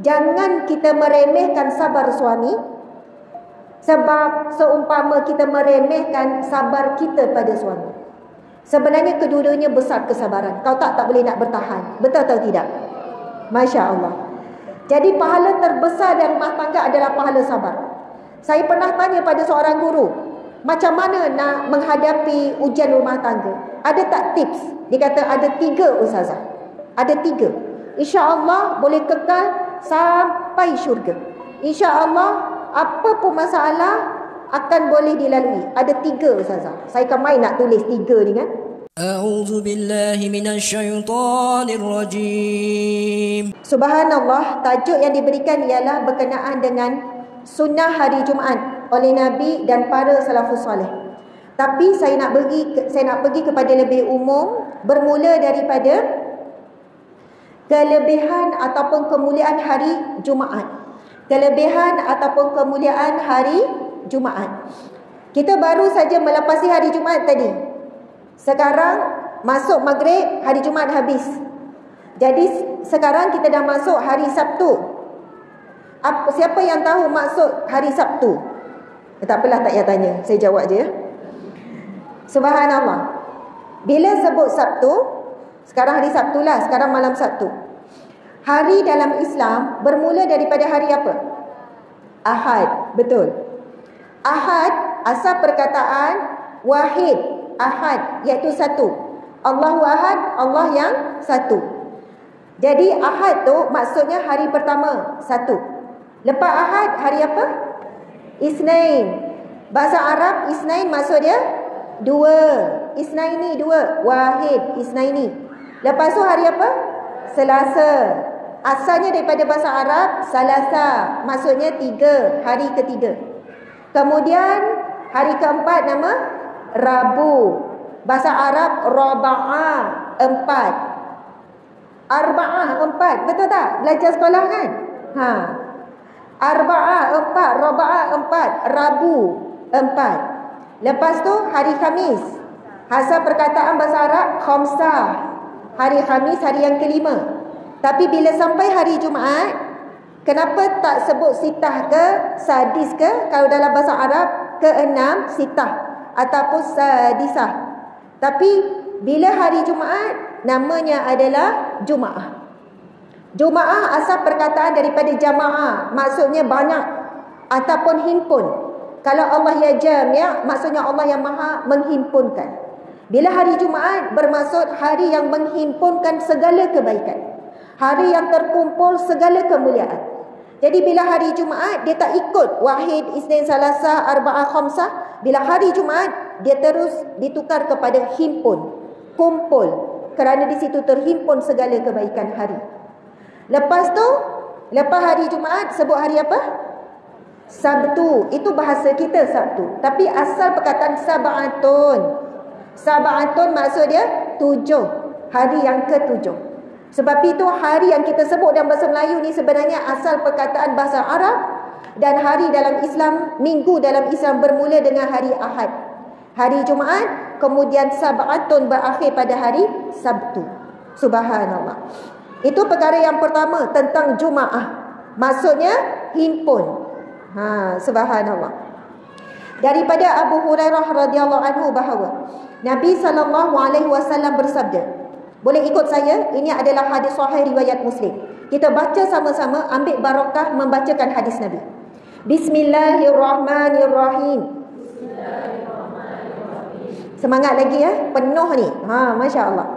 Jangan kita meremehkan sabar suami, sebab seumpama kita meremehkan sabar kita pada suami. Sebenarnya kedua-duanya besar kesabaran. Kau tak boleh nak bertahan. Betul atau tidak? Masya Allah. Jadi pahala terbesar dalam rumah tangga adalah pahala sabar. Saya pernah tanya pada seorang guru, macam mana nak menghadapi ujian rumah tangga? Ada tak tips? Dia kata ada 3, Ustazah. Ada 3. InsyaAllah boleh kekal sampai syurga. InsyaAllah apa pun masalah akan boleh dilalui. Ada 3, Ustazah. Saya kan main nak tulis 3 ni kan. A'udzu billahi minasyaitonir rajim. Subhanallah, tajuk yang diberikan ialah berkenaan dengan sunnah hari Jumaat oleh Nabi dan para salafus soleh. Tapi saya nak pergi kepada lebih umum, bermula daripada kelebihan ataupun kemuliaan hari Jumaat. Kelebihan ataupun kemuliaan hari Jumaat. Kita baru saja melepasi hari Jumaat tadi. Sekarang masuk maghrib, hari Jumaat habis. Jadi sekarang kita dah masuk hari Sabtu. Siapa yang tahu maksud hari Sabtu? Tak apalah, tak payah tanya, saya jawab je ya. Subhanallah. Bila sebut Sabtu, sekarang hari Sabtu lah, sekarang malam Sabtu. Hari dalam Islam bermula daripada hari apa? Ahad, betul. Ahad, asal perkataan wahid, ahad, iaitu satu. Allahu ahad, Allah yang satu. Jadi ahad tu maksudnya hari pertama, satu. Lepas ahad, hari apa? Isnain. Bahasa Arab, Isnain maksud dia 2. Isnaini 2. Wahid, Isnaini. Lepas tu hari apa? Selasa. Asalnya daripada bahasa Arab Salasa, maksudnya 3, hari ketiga. Kemudian hari keempat nama Rabu. Bahasa Arab Raba'ah, 4. Arba'ah, 4. Betul tak? Belajar sekolah kan? Arba'ah, 4. Raba'ah, 4. Rabu, 4. Lepas tu hari Khamis. Asal perkataan bahasa Arab Khamsah. Hari Khamis, hari yang kelima. Tapi bila sampai hari Jumaat, kenapa tak sebut sitah ke, sadis ke? Kalau dalam bahasa Arab, ke-6 sitah ataupun sadisah. Tapi bila hari Jumaat, namanya adalah Jumaah. Jumaah asal perkataan daripada jamaah, maksudnya banyak ataupun himpun. Kalau Allah ya jami', maksudnya Allah yang maha menghimpunkan. Bila hari Jumaat bermaksud hari yang menghimpunkan segala kebaikan. Hari yang terkumpul segala kemuliaan. Jadi bila hari Jumaat, dia tak ikut wahid, isnin, salasa, arba'ah, khamsah. Bila hari Jumaat, dia terus ditukar kepada himpun, kumpul. Kerana di situ terhimpun segala kebaikan hari. Lepas tu, lepas hari Jumaat, sebut hari apa? Sabtu. Itu bahasa kita Sabtu. Tapi asal perkataan sab'atun. Sab'atun maksud dia 7. Hari yang ke-7. Sebab itu hari yang kita sebut dalam bahasa Melayu ni sebenarnya asal perkataan bahasa Arab. Dan hari dalam Islam, minggu dalam Islam bermula dengan hari Ahad. Hari Jumaat, kemudian sab'atun berakhir pada hari Sabtu. Subhanallah. Itu perkara yang pertama tentang Jumaah. Maksudnya himpun. Subhanallah. Daripada Abu Hurairah radhiyallahu anhu bahawa Nabi SAW bersabda. Boleh ikut saya? Ini adalah hadis sahih riwayat Muslim. Kita baca sama-sama, ambil barakah membacakan hadis Nabi. Bismillahirrahmanirrahim. Semangat lagi ya, penuh ni. Masya-Allah.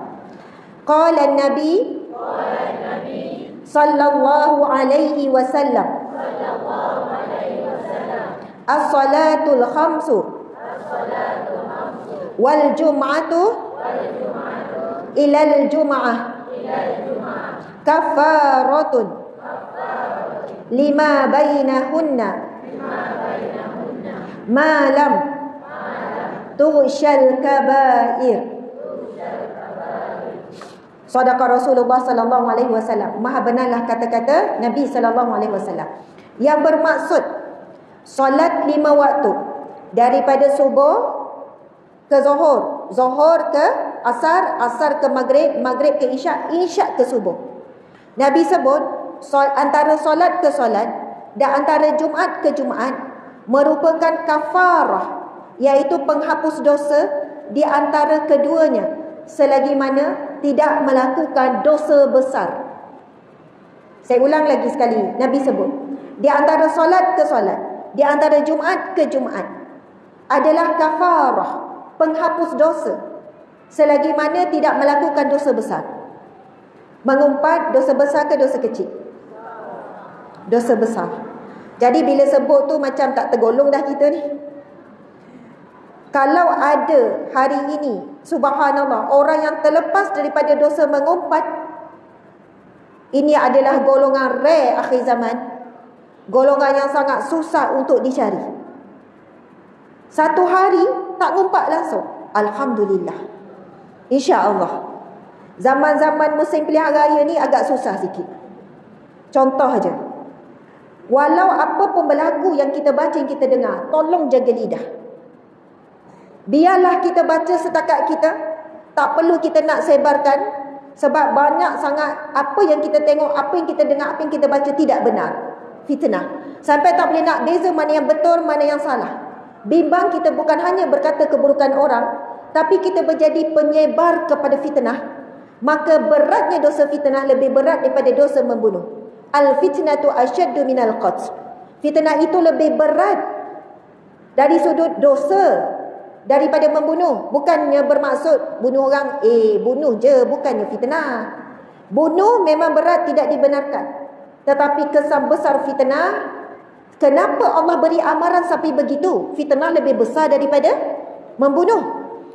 Qala an-nabi sallallahu alaihi wasallam. As-salatul khamsu wal jum'atu ilal jum'ah kafaratun lima bainahunna ma lam tughshal kabair. Sadaqa Rasulullah sallallahu alaihi wasallam. Maha benarlah kata-kata Nabi sallallahu alaihi wasallam. Yang bermaksud solat 5 waktu, daripada subuh ke zuhur, zuhur ke asar, asar ke maghrib, maghrib ke isyak, isyak ke subuh. Nabi sebut antara solat ke solat dan antara Jumaat ke Jumaat merupakan kafarah, iaitu penghapus dosa di antara keduanya selagi mana tidak melakukan dosa besar. Saya ulang lagi sekali, Nabi sebut di antara solat ke solat, di antara Jumaat ke Jumaat adalah kafarah, penghapus dosa selagi mana tidak melakukan dosa besar. Mengumpat dosa besar ke dosa kecil? Dosa besar. Jadi bila sebut tu macam tak tergolong dah kita ni. Kalau ada hari ini, subhanallah, orang yang terlepas daripada dosa mengumpat, ini adalah golongan rare akhir zaman, golongan yang sangat susah untuk dicari. Satu hari tak ngumpat langsung, alhamdulillah, insya-Allah. Zaman-zaman musim pilihan raya ni agak susah sikit. Contoh aja, walau apa pun berlaku yang kita baca, yang kita dengar, tolong jaga lidah. Biarlah kita baca setakat kita, tak perlu kita nak sebarkan, sebab banyak sangat apa yang kita tengok, apa yang kita dengar, apa yang kita baca tidak benar, fitnah. Sampai tak boleh nak beza mana yang betul, mana yang salah. Bimbang kita bukan hanya berkata keburukan orang, tapi kita menjadi penyebar kepada fitnah. Maka beratnya dosa fitnah lebih berat daripada dosa membunuh. Al-fitnatu asyaddu minal qatl. Fitnah itu lebih berat dari sudut dosa daripada membunuh. Bukannya bermaksud bunuh orang, bunuh je, bukannya fitnah. Bunuh memang berat, tidak dibenarkan. Tetapi kesan besar fitnah, kenapa Allah beri amaran sampai begitu? Fitnah lebih besar daripada membunuh,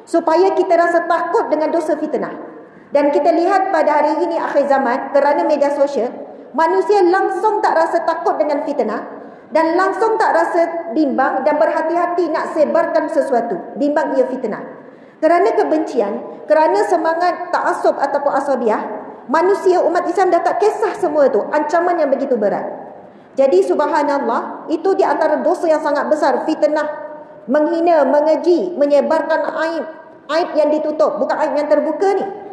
supaya kita rasa takut dengan dosa fitnah. Dan kita lihat pada hari ini akhir zaman, kerana media sosial, manusia langsung tak rasa takut dengan fitnah, dan langsung tak rasa bimbang dan berhati-hati nak sebarkan sesuatu. Bimbang ia fitnah. Kerana kebencian, kerana semangat ta'assub ataupun asabiah, manusia umat Islam dah tak kisah semua tu, ancaman yang begitu berat. Jadi subhanallah, itu di antara dosa yang sangat besar, fitnah, menghina, mengeji, menyebarkan aib yang ditutup, bukan aib yang terbuka ni.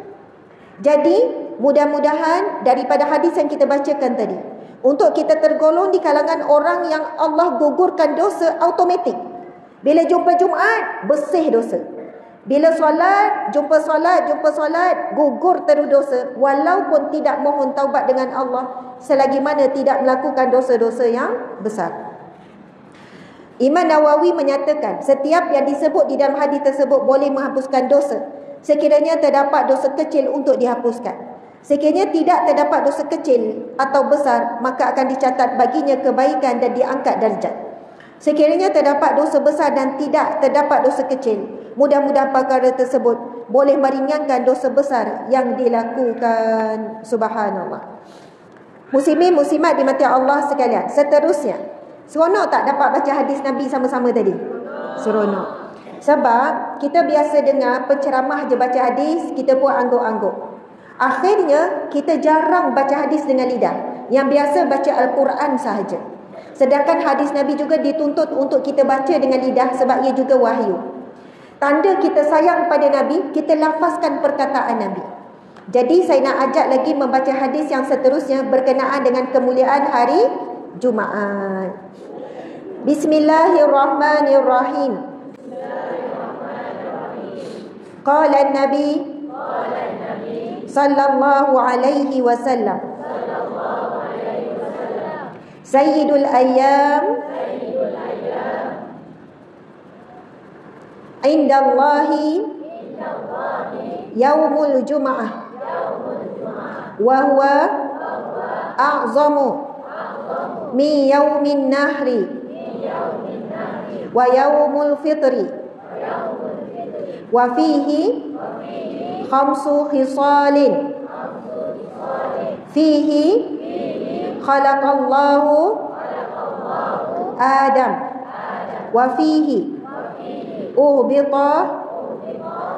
Jadi mudah-mudahan daripada hadis yang kita bacakan tadi, untuk kita tergolong di kalangan orang yang Allah gugurkan dosa automatik. Bila jumpa Jumaat, bersih dosa. Bila solat, jumpa solat, gugur terus dosa. Walaupun tidak mohon taubat dengan Allah, selagi mana tidak melakukan dosa-dosa yang besar. Imam Nawawi menyatakan, setiap yang disebut di dalam hadis tersebut boleh menghapuskan dosa, sekiranya terdapat dosa kecil untuk dihapuskan. Sekiranya tidak terdapat dosa kecil atau besar, maka akan dicatat baginya kebaikan dan diangkat darjat. Sekiranya terdapat dosa besar dan tidak terdapat dosa kecil, mudah-mudahan perkara tersebut boleh meringankan dosa besar yang dilakukan. Subhanallah. Muslimin muslimat dimati Allah sekalian, seterusnya, seronok tak dapat baca hadis Nabi sama-sama tadi? Seronok. Sebab kita biasa dengar penceramah je baca hadis, kita pun angguk-angguk. Akhirnya kita jarang baca hadis dengan lidah, yang biasa baca Al-Quran sahaja. Sedangkan hadis Nabi juga dituntut untuk kita baca dengan lidah, sebab ia juga wahyu. Tanda kita sayang pada Nabi, kita lafazkan perkataan Nabi. Jadi saya nak ajak lagi membaca hadis yang seterusnya berkenaan dengan kemuliaan hari Jumaat. Bismillahirrahmanirrahim. Qala an-nabi sallallahu alaihi wasallam, Sayyidul ayyam indallahi yaumul jum'ah wa huwa a'zamu min yaumin nahri wa yaumul fitri wa fihi khamsu khisalin fihi khalaqallahu Adam wa fihi uhbita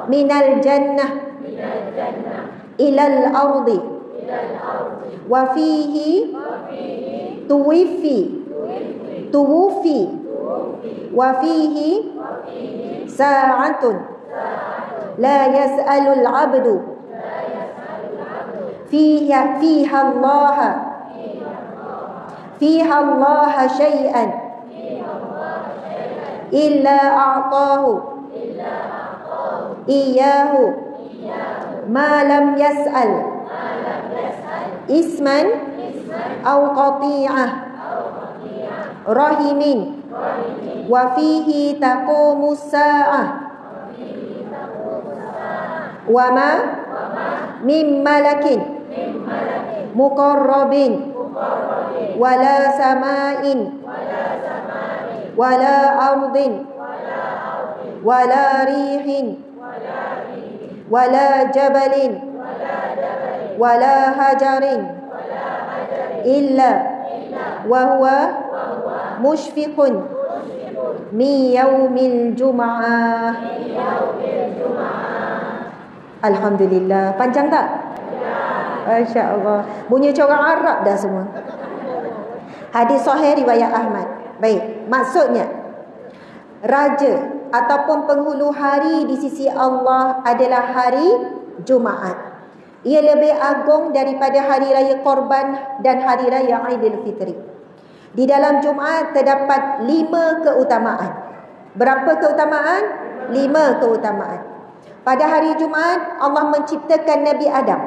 minal jannah ilal ardi wa fihi tuwfi wa fihi sa'atun la yas'alul 'abdu fiha Allah fiha Allah syai'an illa a'tahu iyyahu ma lam yas'al isman aw qati'ah rahimin wa fihi taqumus sa'ah wa ma min malakin muqarrabin wala sama'in wala ardin wala rihin wala jabalin wala hajarin illa wa huwa mushfiqun min yaumil jum'ah. Alhamdulillah. Panjang tak? Masya Allah. Bunyi macam orang Arab dah semua. Hadis sahih riwayat Ahmad. Baik, maksudnya raja ataupun penghulu hari di sisi Allah adalah hari Jumaat. Ia lebih agung daripada hari raya Korban dan hari raya Aidilfitri. Di dalam Jumaat terdapat 5 keutamaan. Berapa keutamaan? 5 keutamaan. Pada hari Jumaat Allah menciptakan Nabi Adam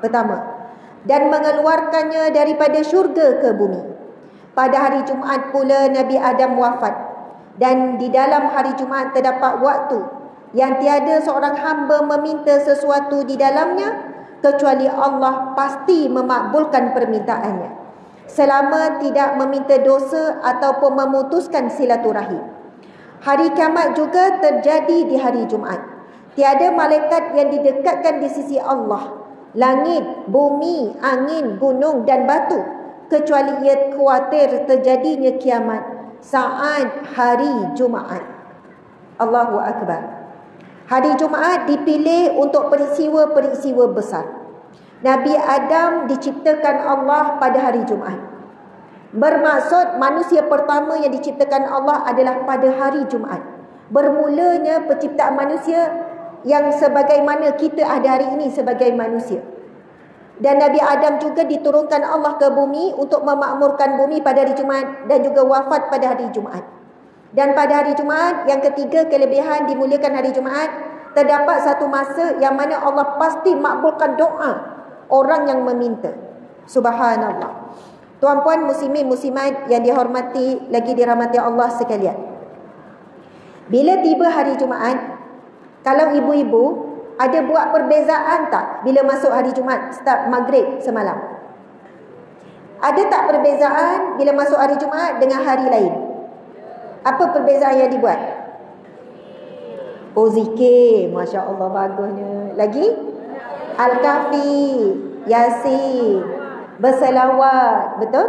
pertama dan mengeluarkannya daripada syurga ke bumi. Pada hari Jumaat pula Nabi Adam wafat. Dan di dalam hari Jumaat terdapat waktu yang tiada seorang hamba meminta sesuatu di dalamnya kecuali Allah pasti memakbulkan permintaannya, selama tidak meminta dosa ataupun memutuskan silaturahim. Hari kiamat juga terjadi di hari Jumaat. Tiada malaikat yang didekatkan di sisi Allah, langit, bumi, angin, gunung dan batu, kecuali ia khawatir terjadinya kiamat saat hari Jumaat. Allahu Akbar. Hari Jumaat dipilih untuk peristiwa-peristiwa besar. Nabi Adam diciptakan Allah pada hari Jumaat. Bermaksud manusia pertama yang diciptakan Allah adalah pada hari Jumaat. Bermulanya penciptaan manusia yang sebagaimana kita ada hari ini sebagai manusia. Dan Nabi Adam juga diturunkan Allah ke bumi untuk memakmurkan bumi pada hari Jumaat dan juga wafat pada hari Jumaat. Dan pada hari Jumaat, yang ketiga kelebihan dimuliakan hari Jumaat, terdapat satu masa yang mana Allah pasti makbulkan doa orang yang meminta. Subhanallah. Tuan-puan muslimin muslimat yang dihormati lagi dirahmati Allah sekalian. Bila tiba hari Jumaat, kalau ibu-ibu ada buat perbezaan tak bila masuk hari Jumaat start maghrib semalam? Ada tak perbezaan bila masuk hari Jumaat dengan hari lain? Apa perbezaan yang dibuat? Oh, zikir. Masya Allah, bagusnya. Lagi? Al-Kahfi, Yasin, berselawat. Betul?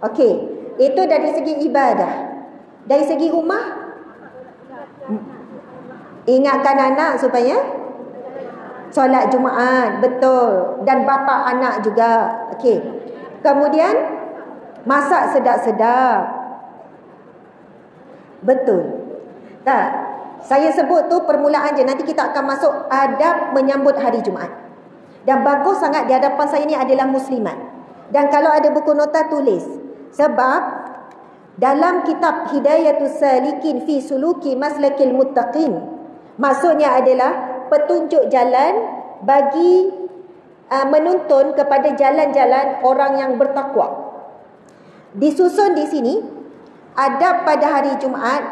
Okey. Itu dari segi ibadah. Dari segi rumah, ingatkan anak supaya solat Jumaat. Betul. Dan bapa anak juga. Okey. Kemudian masak sedap-sedap. Betul. Tak? Saya sebut tu permulaan je. Nanti kita akan masuk adab menyambut hari Jumaat. Dan bagus sangat di hadapan saya ni adalah muslimat. Dan kalau ada buku nota tulis. Sebab dalam kitab Hidayatus Salikin fi Suluki Maslakil Muttaqin, maksudnya adalah petunjuk jalan bagi menuntun kepada jalan-jalan orang yang bertakwa. Disusun di sini adab pada hari Jumaat,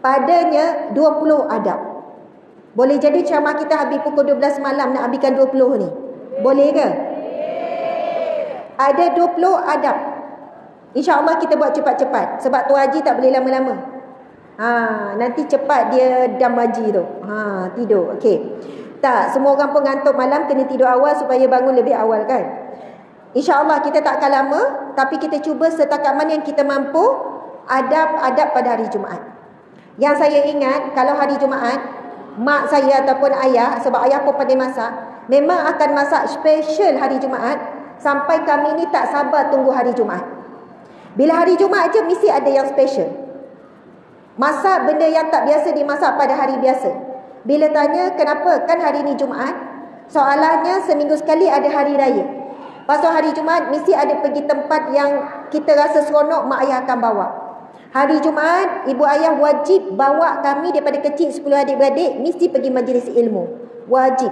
padanya 20 adab. Boleh jadi ceramah kita habis pukul 12 malam nak habiskan 20 ni. Boleh ke? Ada 20 adab. InsyaAllah kita buat cepat-cepat. Sebab tu haji tak boleh lama-lama. Nanti cepat dia dam haji tu. Tidur. Okey. Tak, semua orang pun ngantuk malam, kena tidur awal supaya bangun lebih awal kan. InsyaAllah kita tak akan lama, tapi kita cuba setakat mana yang kita mampu adab-adab pada hari Jumaat. Yang saya ingat, kalau hari Jumaat, mak saya ataupun ayah, sebab ayah pun pandai masak, memang akan masak special hari Jumaat, sampai kami ni tak sabar tunggu hari Jumaat. Bila hari Jumaat je, mesti ada yang special. Masak benda yang tak biasa dimasak pada hari biasa. Bila tanya, kenapa? Kan hari ni Jumaat. Soalannya, seminggu sekali ada hari raya. Lepas tu hari Jumaat mesti ada pergi tempat yang kita rasa seronok, mak ayah akan bawa. Hari Jumaat, ibu ayah wajib bawa kami daripada kecil 10 adik-beradik mesti pergi majlis ilmu. Wajib.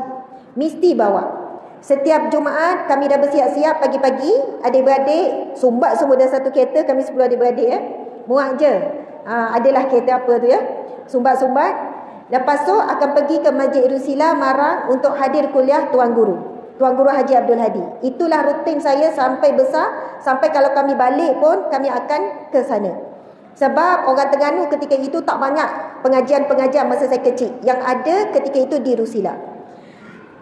Mesti bawa. Setiap Jumaat kami dah bersiap-siap pagi-pagi, adik-beradik sumbat semua dalam satu kereta, kami 10 adik-beradik ya. Muak je. Adalah kereta apa tu ya. Sumbat-sumbat. Lepas tu akan pergi ke Masjid Rusila Marang untuk hadir kuliah Tuan Guru. Tuan Guru Haji Abdul Hadi. Itulah rutin saya sampai besar. Sampai kalau kami balik pun kami akan ke sana. Sebab orang Terengganu ketika itu tak banyak pengajian-pengajian masa saya kecil. Yang ada ketika itu di Rusila.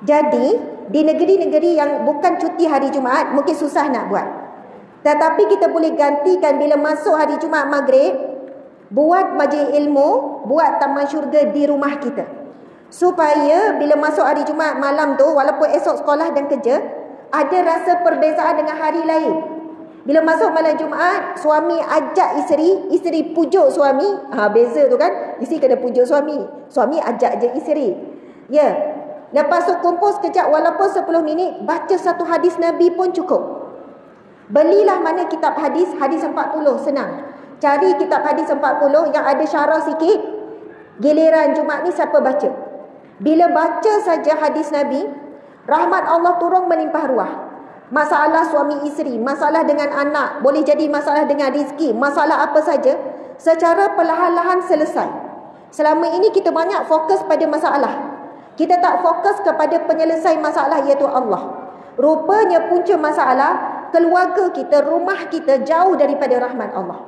Jadi di negeri-negeri yang bukan cuti hari Jumaat mungkin susah nak buat. Tetapi kita boleh gantikan bila masuk hari Jumaat maghrib, buat majlis ilmu, buat taman syurga di rumah kita. Supaya bila masuk hari Jumaat malam tu, walaupun esok sekolah dan kerja, ada rasa perbezaan dengan hari lain. Bila masuk malam Jumaat, suami ajak isteri, isteri pujuk suami. Beza tu kan. Isteri kena pujuk suami. Suami ajak je isteri. Ya. Lepas tu kumpul sekejap, walaupun 10 minit, baca satu hadis Nabi pun cukup. Belilah mana kitab hadis, hadis 40, senang. Cari kitab hadis 40 yang ada syarah sikit. Giliran Jumaat ni siapa baca? Bila baca saja hadis Nabi, rahmat Allah turun melimpah ruah. Masalah suami isteri, masalah dengan anak, boleh jadi masalah dengan rezeki, masalah apa saja, secara perlahan-lahan selesai. Selama ini kita banyak fokus pada masalah. Kita tak fokus kepada penyelesai masalah, iaitu Allah. Rupanya punca masalah, keluarga kita, rumah kita jauh daripada rahmat Allah.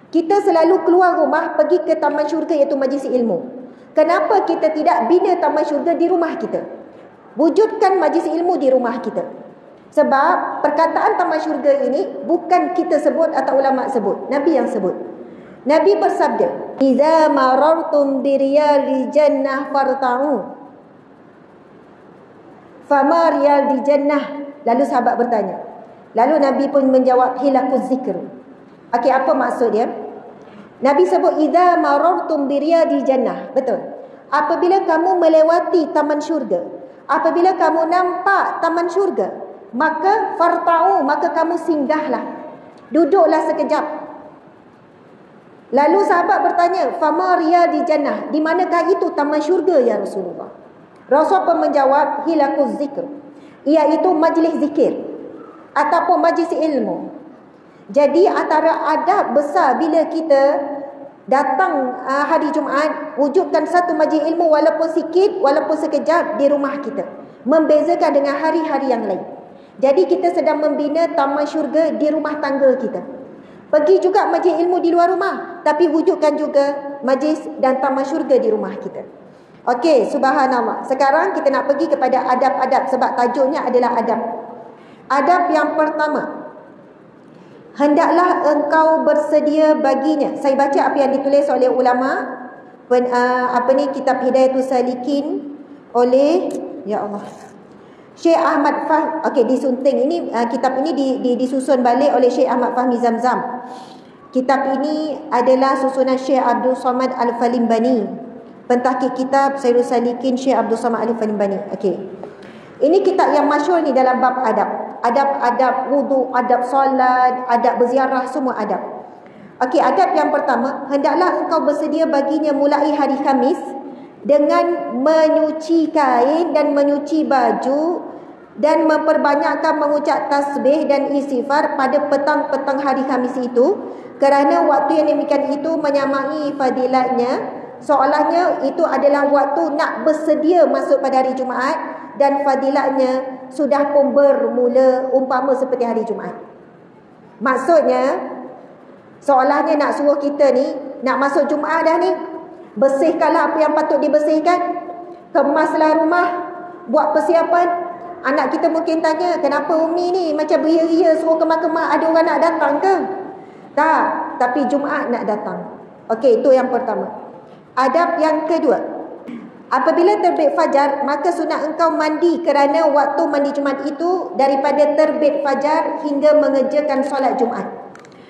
Kita selalu keluar rumah pergi ke taman syurga, iaitu majlis ilmu. Kenapa kita tidak bina taman syurga di rumah kita? Wujudkan majlis ilmu di rumah kita. Sebab perkataan taman syurga ini bukan kita sebut atau ulama sebut. Nabi yang sebut. Nabi bersabda, "Idza marartum bi riyadil jannah farta'u." Fama riyadil jannah? Lalu sahabat bertanya. Lalu Nabi pun menjawab, "Hilakuz zikr." Okey, apa maksud dia? Nabi sebut idza marartum bi riyadil jannah. Betul. Apabila kamu melewati taman syurga, apabila kamu nampak taman syurga, maka farta'u, maka kamu singgahlah. Duduklah sekejap. Lalu sahabat bertanya, "Fama riyadil jannah?" Di manakah itu taman syurga ya Rasulullah? Rasul pun menjawab, "Hilakuz zikr." Iaitu majlis zikir ataupun majlis ilmu. Jadi antara adab besar bila kita datang hari Jumaat, wujudkan satu majlis ilmu walaupun sikit, walaupun sekejap di rumah kita. Membezakan dengan hari-hari yang lain. Jadi kita sedang membina taman syurga di rumah tangga kita. Pergi juga majlis ilmu di luar rumah, tapi wujudkan juga majlis dan taman syurga di rumah kita. Okey, subhanallah. Sekarang kita nak pergi kepada adab-adab sebab tajuknya adalah adab. Adab yang pertama, hendaklah engkau bersedia baginya. Saya baca apa yang ditulis oleh ulama, kitab Hidayatus Salikin oleh Syekh Ahmad Fahmi. Okey, disunting ini kitab ini disusun balik oleh Syekh Ahmad Fahmi Zamzam. Kitab ini adalah susunan Syekh Abdul Samad Al-Falimbani. Pentahqiq kitab Sayyidus Salikin Syekh Abdul Samad Al-Falimbani. Okey. Ini kitab yang masyhur ni dalam bab adab. Adab-adab wudu, adab solat, adab berziarah, semua adab. Okey, adab yang pertama, hendaklah engkau bersedia baginya mulai hari Khamis dengan menyuci kain dan menyuci baju dan memperbanyakkan mengucap tasbih dan istighfar pada petang-petang hari Khamis itu, kerana waktu yang demikian itu menyamai fadilatnya. Soalannya itu adalah waktu nak bersedia masuk pada hari Jumaat, dan fadilatnya sudah pun bermula umpama seperti hari Jumaat. Maksudnya soalannya nak suruh kita ni nak masuk Jumaat dah ni, bersihkanlah apa yang patut dibersihkan, kemaslah rumah, buat persiapan. Anak kita mungkin tanya, kenapa Umi ni macam beria-ria suruh kemas-kemas, ada orang nak datang ke? Tak, tapi Jumaat nak datang. Okey, itu yang pertama. Adab yang kedua, apabila terbit fajar, maka sunat engkau mandi, kerana waktu mandi Jumaat itu daripada terbit fajar hingga mengerjakan solat Jumaat.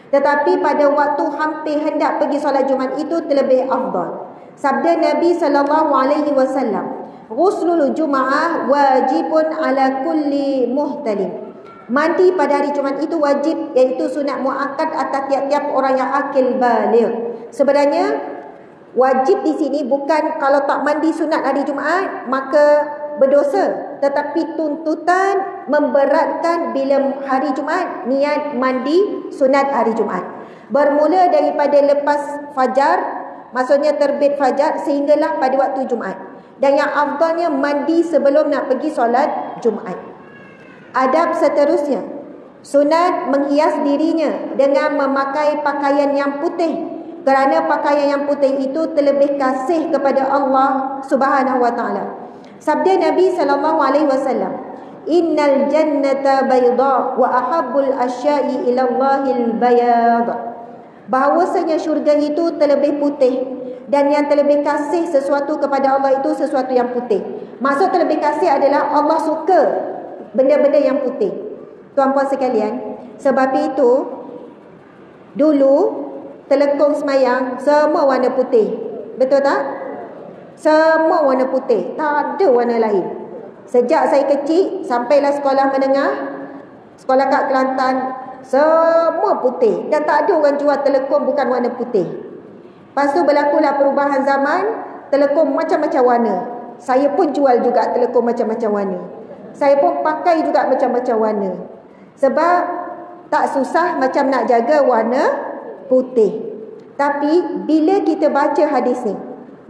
Tetapi pada waktu hampir hendak pergi solat Jumaat itu terlebih afdal. Sabda Nabi SAW, "Ghuslul Jum'ah wajibun ala kulli muhtalim." Mandi pada hari Jumaat itu wajib, iaitu sunat muakkad atas tiap-tiap orang yang akil baligh. Sebenarnya wajib di sini bukan kalau tak mandi sunat hari Jumaat maka berdosa, tetapi tuntutan memberatkan bila hari Jumaat niat mandi sunat hari Jumaat. Bermula daripada lepas fajar, maksudnya terbit fajar, sehinggalah pada waktu Jumaat. Dan yang afdalnya mandi sebelum nak pergi solat Jumaat. Adab seterusnya, sunat menghias dirinya dengan memakai pakaian yang putih, kerana pakaian yang putih itu terlebih kasih kepada Allah Subhanahu wa taala. Sabda Nabi sallallahu alaihi wasallam, "Innal jannata bayda wa ahabbul asya'i ila Allahil bayad." Bahawasanya syurga itu terlebih putih dan yang terlebih kasih sesuatu kepada Allah itu sesuatu yang putih. Maksud terlebih kasih adalah Allah suka benda-benda yang putih. Tuan-puan sekalian, sebab itu dulu telekong semayang semua warna putih. Betul tak? Semua warna putih, tak ada warna lain. Sejak saya kecil sampailah sekolah menengah, sekolah kat Kelantan, semua putih. Dan tak ada orang jual telekong bukan warna putih. Lepas tu berlakulah perubahan zaman, telekong macam-macam warna. Saya pun jual juga telekong macam-macam warna. Saya pun pakai juga macam-macam warna. Sebab tak susah macam nak jaga warna putih. Tapi bila kita baca hadis ni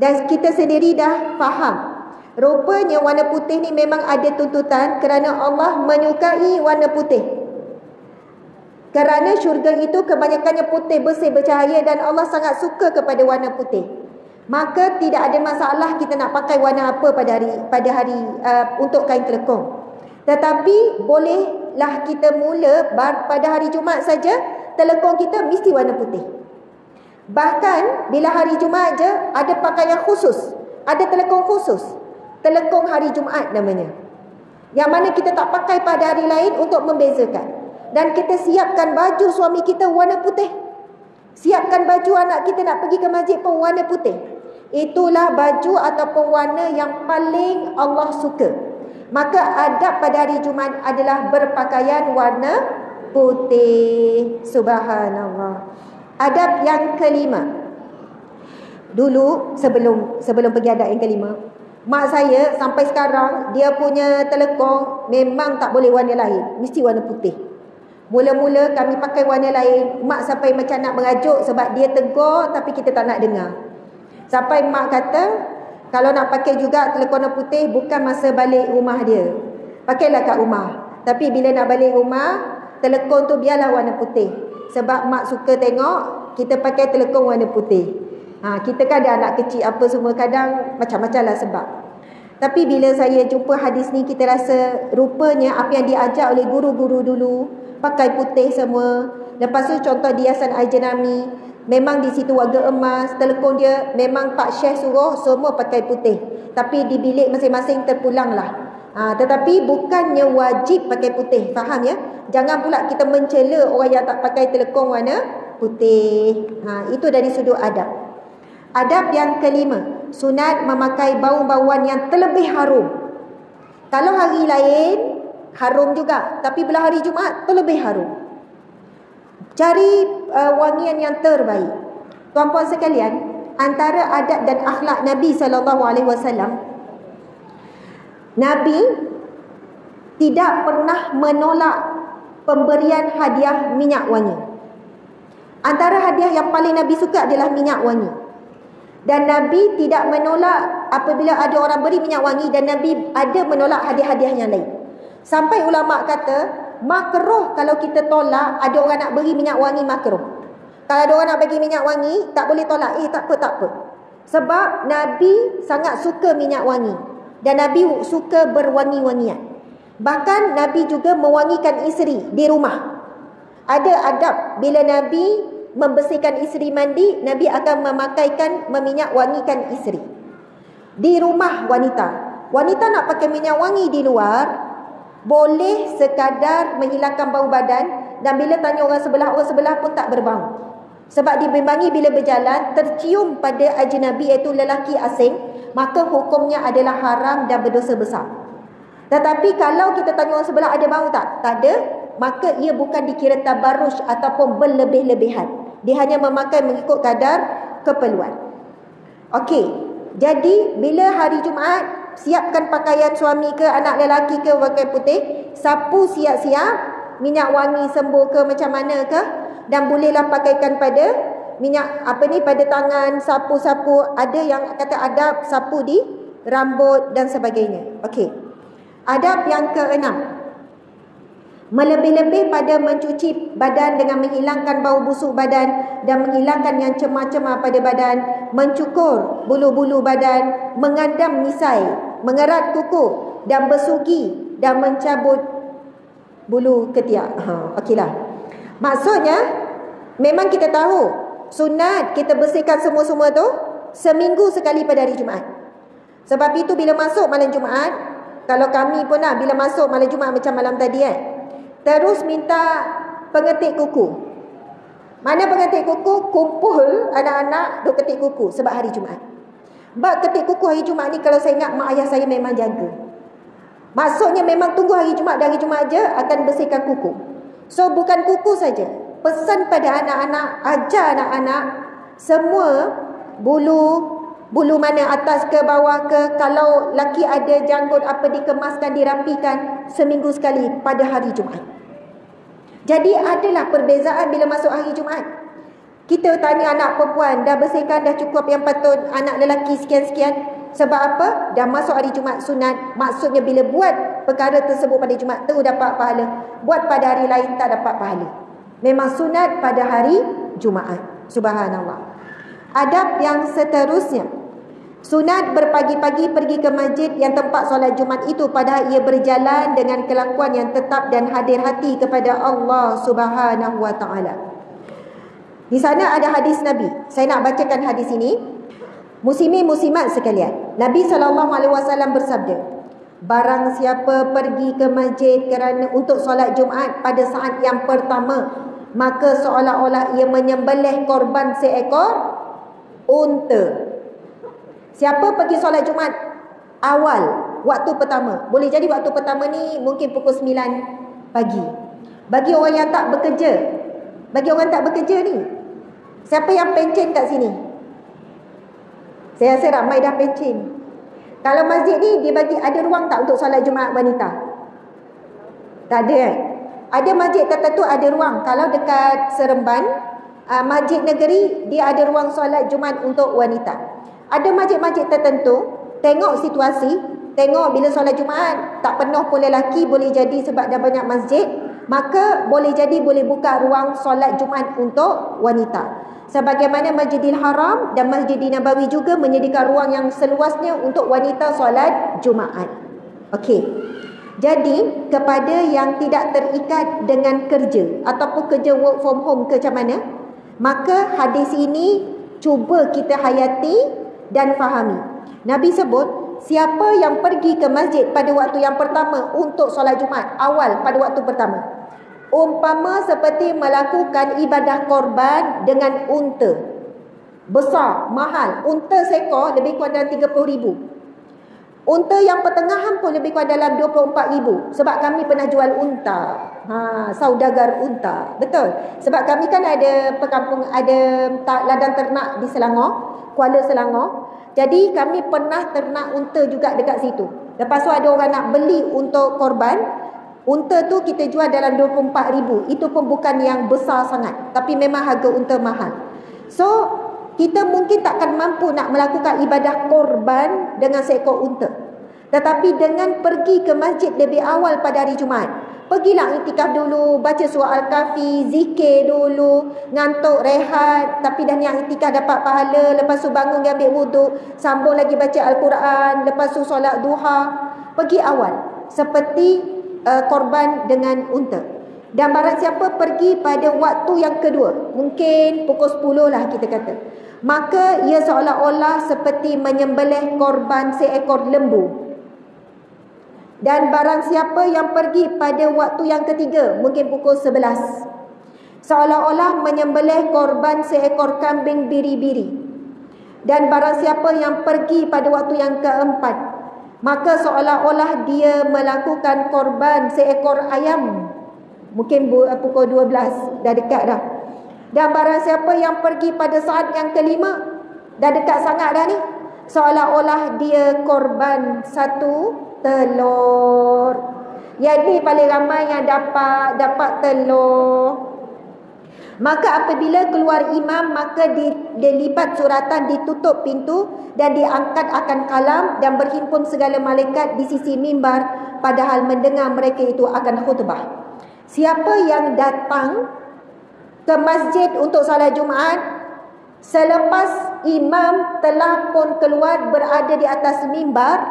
dan kita sendiri dah faham, rupanya warna putih ni memang ada tuntutan kerana Allah menyukai warna putih. Kerana syurga itu kebanyakannya putih, bersih, bercahaya dan Allah sangat suka kepada warna putih. Maka tidak ada masalah kita nak pakai warna apa pada hari untuk kain telekong. Tetapi bolehlah kita mula pada hari Jumaat saja, telekong kita mesti warna putih. Bahkan bila hari Jumaat je ada pakaian khusus, ada telekong khusus. Telekong hari Jumaat namanya. Yang mana kita tak pakai pada hari lain untuk membezakan. Dan kita siapkan baju suami kita warna putih. Siapkan baju anak kita nak pergi ke masjid pun warna putih. Itulah baju ataupun warna yang paling Allah suka. Maka adab pada hari Jumaat adalah berpakaian warna putih. Subhanallah. Adab yang kelima. Dulu sebelum pergi adab yang kelima, mak saya sampai sekarang dia punya telekong memang tak boleh warna lain, mesti warna putih. Mula-mula kami pakai warna lain, mak sampai macam nak mengajuk sebab dia tegur tapi kita tak nak dengar. Sampai mak kata, kalau nak pakai juga telekong warna putih bukan masa balik rumah dia, pakailah kat rumah. Tapi bila nak balik rumah, telekong tu biarlah warna putih. Sebab mak suka tengok kita pakai telekong warna putih. Kita kan ada anak kecil apa semua, kadang macam-macam lah sebab. Tapi bila saya jumpa hadis ni, kita rasa rupanya apa yang diajar oleh guru-guru dulu, pakai putih semua. Lepas tu contoh hiasan air jenami, memang di situ warga emas. Telekong dia memang Pak Syekh suruh semua pakai putih. Tapi di bilik masing-masing terpulang lah. Tetapi bukannya wajib pakai putih. Faham ya? Jangan pula kita mencela orang yang tak pakai telekong warna putih. Itu dari sudut adab. Adab yang kelima, sunat memakai bau-bauan yang terlebih harum. Kalau hari lain harum juga, tapi bila hari Jumaat terlebih harum. Cari wangian yang terbaik. Tuan-puan sekalian, antara adab dan akhlak Nabi SAW, Nabi tidak pernah menolak pemberian hadiah minyak wangi. Antara hadiah yang paling Nabi suka adalah minyak wangi. Dan Nabi tidak menolak apabila ada orang beri minyak wangi, dan Nabi ada menolak hadiah-hadiah yang lain. Sampai ulama kata, makruh kalau kita tolak ada orang nak beri minyak wangi, makruh. Kalau ada orang nak bagi minyak wangi, tak boleh tolak. Tak apa. Sebab Nabi sangat suka minyak wangi. Dan Nabi suka berwangi-wangian. Bahkan Nabi juga mewangikan isteri di rumah. Ada adab bila Nabi membersihkan isteri mandi, Nabi akan meminyak wangikan isteri. Di rumah wanita. Wanita nak pakai minyak wangi di luar, boleh sekadar menghilangkan bau badan. Dan bila tanya orang sebelah pun tak berbau. Sebab dibimbangi bila berjalan, tercium pada ajnabi iaitu lelaki asing, maka hukumnya adalah haram dan berdosa besar. Tetapi kalau kita tanya orang sebelah ada bau tak? Tak ada. maka ia bukan dikira tabarruj ataupun berlebih-lebihan. Dia hanya memakai mengikut kadar keperluan. Okey, jadi bila hari Jumaat, siapkan pakaian suami ke, anak lelaki ke pakai putih, sapu siap-siap, minyak wangi sembuh ke macam mana ke, dan bolehlah pakaikan pada minyak pada tangan, sapu-sapu, ada yang kata adab sapu di rambut dan sebagainya. Okey. Adab yang keenam, melebih-lebih pada mencuci badan dengan menghilangkan bau busuk badan dan menghilangkan yang cemar-cemar pada badan, mencukur bulu-bulu badan, mengadam misai, mengerat kuku dan bersugi dan mencabut bulu ketiak. Okeylah. Maksudnya memang kita tahu sunat kita bersihkan semua-semua tu seminggu sekali pada hari Jumaat. Sebab itu bila masuk malam Jumaat, kalau kami pun bila masuk malam Jumaat macam malam tadi terus minta pengetik kuku. Mana pengetik kuku? Kumpul anak-anak duk ketik kuku sebab hari Jumaat. Bab ketik kuku hari Jumaat ni kalau saya ingat mak ayah saya memang jaga. Maksudnya memang tunggu hari Jumaat, dari Jumaat je akan bersihkan kuku. So bukan kuku saja. Pesan pada anak-anak, ajar anak-anak semua bulu mana atas ke bawah ke, kalau laki ada janggut apa dikemaskan, dirapikan seminggu sekali pada hari Jumaat. Jadi adalah perbezaan bila masuk hari Jumaat. Kita tanya anak perempuan, dah bersihkan, dah cukup yang patut, anak lelaki sekian-sekian. Sebab apa? Dah masuk hari Jumaat sunat. Maksudnya bila buat perkara tersebut pada Jumaat tu dapat pahala. Buat pada hari lain tak dapat pahala. Memang sunat pada hari Jumaat. Subhanallah. Adab yang seterusnya, sunat berpagi-pagi pergi ke masjid yang tempat solat Jumaat itu padahal ia berjalan dengan kelakuan yang tetap dan hadir hati kepada Allah Subhanahu wa taala. Di sana ada hadis Nabi. Saya nak bacakan hadis ini. Muslimin muslimat sekalian, Nabi SAW bersabda, barang siapa pergi ke masjid kerana untuk solat Jumaat pada saat yang pertama, maka seolah-olah ia menyembelih korban seekor unta. Siapa pergi solat Jumaat awal, waktu pertama, boleh jadi waktu pertama ni mungkin pukul 9 pagi. Bagi orang yang tak bekerja, ni, siapa yang pencen kat sini? Saya rasa ramai dah pencen. Kalau masjid ni dia bagi ada ruang tak untuk solat Jumaat wanita? Tak ada Ada masjid tertentu ada ruang. Kalau dekat Seremban, masjid negeri, dia ada ruang solat Jumaat untuk wanita. Ada masjid-masjid tertentu, tengok situasi, tengok bila solat Jumaat tak penuh pun lelaki, boleh jadi sebab dah banyak masjid, maka boleh jadi boleh buka ruang solat Jumaat untuk wanita. Sebagaimana Masjidil Haram dan Masjidil Nabawi juga menyediakan ruang yang seluasnya untuk wanita solat Jumaat. Okey. Jadi kepada yang tidak terikat dengan kerja ataupun kerja work from home ke macam mana, maka hadis ini cuba kita hayati dan fahami. Nabi sebut, siapa yang pergi ke masjid pada waktu yang pertama untuk solat Jumaat awal pada waktu pertama, umpama seperti melakukan ibadah korban dengan unta besar, mahal. Unta seekor lebih kurang dalam 30,000. Unta yang pertengahan pun lebih kurang dalam 24,000. Sebab kami pernah jual unta, saudagar unta. Betul. Sebab kami kan ada perkampung, ada ladang ternak di Selangor, Kuala Selangor. Jadi kami pernah ternak unta juga dekat situ. Lepas tu ada orang nak beli untuk korban. Unta tu kita jual dalam 24,000. Itu pun bukan yang besar sangat, tapi memang harga unta mahal. So kita mungkin takkan mampu nak melakukan ibadah korban dengan seekor unta. Tetapi dengan pergi ke masjid lebih awal pada hari Jumaat, pergilah iktikaf dulu, baca surah Al-Kahfi, zikir dulu, ngantuk, rehat, tapi dah niat iktikaf dapat pahala. Lepas tu bangun dia ambil wuduk, sambung lagi baca Al-Quran, lepas tu solat duha. Pergi awal seperti korban dengan unta. Dan barang siapa pergi pada waktu yang kedua, mungkin pukul 10 lah kita kata, maka ia seolah-olah seperti menyembelih korban seekor lembu. Dan barang siapa yang pergi pada waktu yang ketiga, mungkin pukul 11, seolah-olah menyembelih korban seekor kambing biri-biri. Dan barang siapa yang pergi pada waktu yang keempat, maka seolah-olah dia melakukan korban seekor ayam Mungkin pukul 12 dah dekat dah. Dan barang siapa yang pergi pada saat yang kelima, dah dekat sangat dah ni, seolah-olah dia korban satu telur. Yang ni paling ramai yang dapat telur. Maka apabila keluar imam, maka dilipat suratan, ditutup pintu dan diangkat akan kalam dan berhimpun segala malaikat di sisi mimbar, padahal mendengar mereka itu akan khutbah. Siapa yang datang ke masjid untuk salat Jumaat selepas imam telah pun keluar berada di atas mimbar,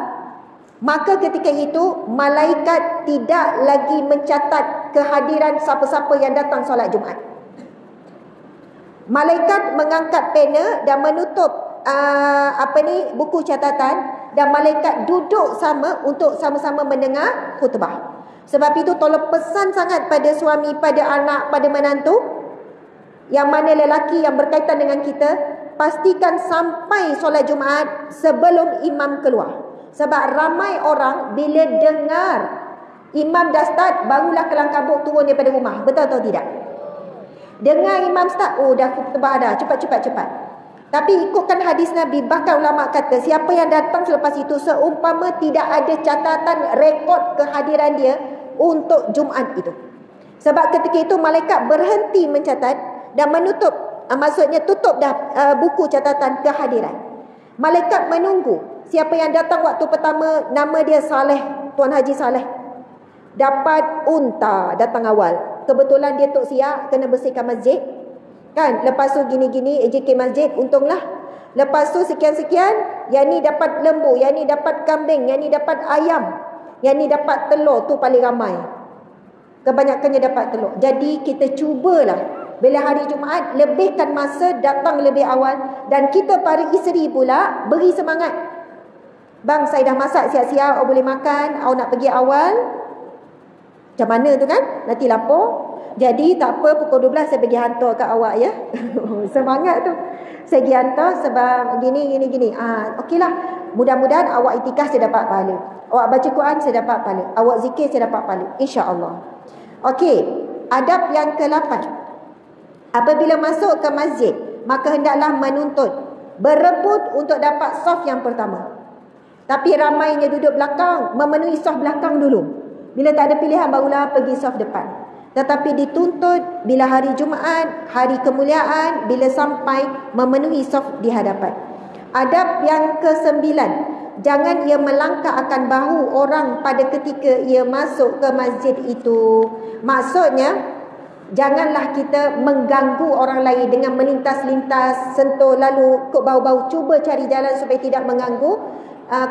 maka ketika itu malaikat tidak lagi mencatat kehadiran siapa-siapa yang datang solat Jumaat. Malaikat mengangkat pena dan menutup buku catatan, dan malaikat duduk sama untuk sama-sama mendengar khutbah. Sebab itu tolong pesan sangat pada suami, pada anak, pada menantu, yang mana lelaki yang berkaitan dengan kita, pastikan sampai solat Jumaat sebelum imam keluar. Sebab ramai orang bila dengar imam dah start, barulah kelang kabut turun daripada rumah. Betul atau tidak? Dengar imam start, oh dah khutbah dah, cepat. Tapi ikutkan hadis Nabi, bahkan ulama kata siapa yang datang selepas itu seumpama tidak ada catatan rekod kehadiran dia untuk Jumaat itu. Sebab ketika itu malaikat berhenti mencatat dan menutup, maksudnya tutup dah buku catatan kehadiran. Malaikat menunggu siapa yang datang waktu pertama, nama dia Saleh, Tuan Haji Saleh, dapat unta datang awal. Kebetulan dia tok siap kena bersihkan masjid, kan? Lepas tu gini-gini AJK masjid, untunglah. Lepas tu sekian-sekian, yang ni dapat lembu, yang ni dapat kambing, yang ni dapat ayam, yang ni dapat telur. Tu paling ramai, kebanyakannya dapat telur. Jadi kita cubalah bila hari Jumaat lebihkan masa, datang lebih awal. Dan kita para isteri pula beri semangat. Bang, saya dah masak siap-siap, awak boleh makan, awak nak pergi awal. Macam mana tu kan? Nanti lapor. Jadi tak apa, pukul 12 saya pergi hantar kat awak ya. Semangat tu. Saya pergi hantar sebab gini. Okeylah. Mudah-mudahan awak itikaf saya dapat pahala. Awak baca Quran saya dapat pahala. Awak zikir saya dapat pahala. InsyaAllah. Okey. Adab yang ke-8. Apabila masuk ke masjid, maka hendaklah menuntut, berebut untuk dapat saf yang pertama. Tapi ramainya duduk belakang, memenuhi saf belakang dulu. Bila tak ada pilihan, barulah pergi saf depan. Tetapi dituntut bila hari Jumaat, hari kemuliaan, bila sampai memenuhi saf di hadapan. Adab yang ke-9. Jangan ia melangkah akan bahu orang pada ketika ia masuk ke masjid itu. Maksudnya, janganlah kita mengganggu orang lain dengan melintas-lintas, sentuh lalu kok bau-bau. Cuba cari jalan supaya tidak mengganggu